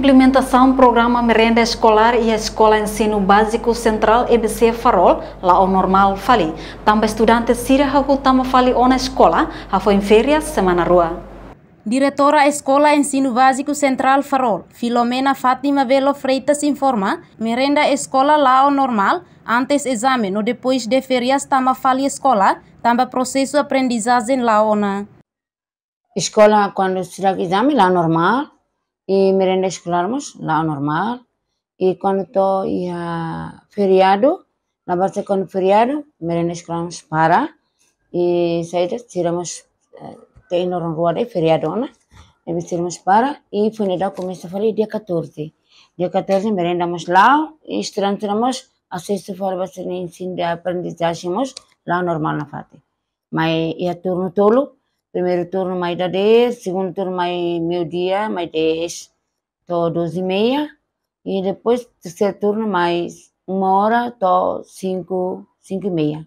implementação programa merenda escolar e a Escola Ensino Básico Central EBC Farol, lá ao normal fali. Também estudantes Sira Hahutama fali na escola, foi em férias semana rua. Diretora Escola Ensino Básico Central Farol, Filomena Fátima Velo Freitas informa, merenda escola lá ao normal, antes exame ou depois de férias tama fali escola, tamba processo aprendizagem lá na. Escola quando será exame lá normal, e merenda escolarmos lá normal, e quando to ia feriado, na base quando feriado, merenda escolarmos para, e saída tiramos tem orang rua de feriado, né? E tiramos para, e funida começa a falar dia 14. Dia 14 merendamos lá, e estranamos acesso para você ensino de aprendizagem lá normal na fate. Mas ia turno tolo. Primeiro turno mais da 10, segundo turno mais meio-dia, mais 10, tô 12h30. E depois terceiro turno mais 1h, tô 5h30.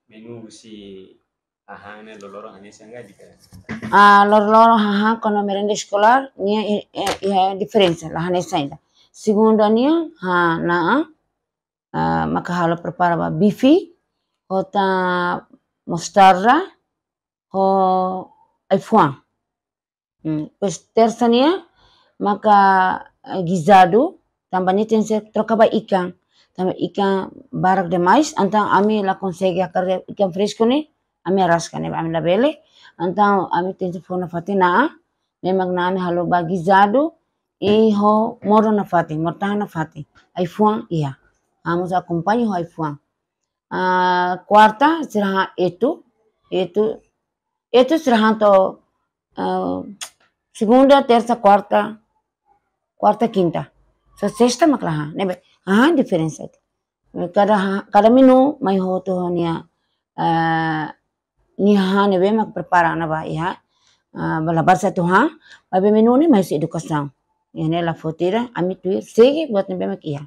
Menu si ahang na lolorong hanya sangga di Lorong ahang quando merenda escolar, é diferença, lá hanya ainda. Segundo ania, makahalo prepara bife, outra mostarda, o iPhone. Pois terça-feira, maka guisado, também tem que trocar ikan. Também ikan barak demais, então ami lá consegue a carne ikan fresco ne, ami rasca ne, ami labele. Então ami tem que for na fatina, memang nane halo ba guisado e ho moro na fati, mortah na fati. iPhone iya. Vamos acompanhar o iPhone. Quarta será Itu será segunda, terça, quarta, quinta. So sexta maklaha, nebe. Diferença. Cada menu mai hoto nia nebe mak prepara na ba iha. Balabar satu babe menu ni mai educação. Ini la fotira, ami tu segue buat nebe mak iha.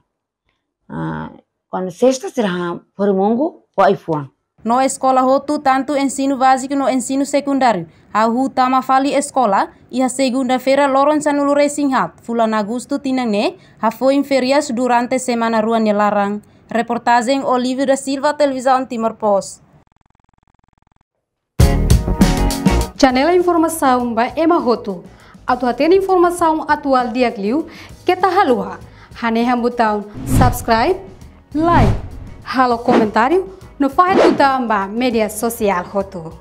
Quando sexta será por mongo o iPhone. No escola hotu tanto ensino básico no ensino secundário. A tama fali escola e a segunda-feira loron sanulu racing hat. Fulan agosto tinangne, ha foi em férias durante semana rua nelarang. Reportagem Olívio da Silva, Televisão Timor Post. Janela informação ba Ema Hotu. Atua tem informação atual dia Gliu, que tá halua. Haneha botão subscribe, like, halo comentário. No faz tudo media social hotu.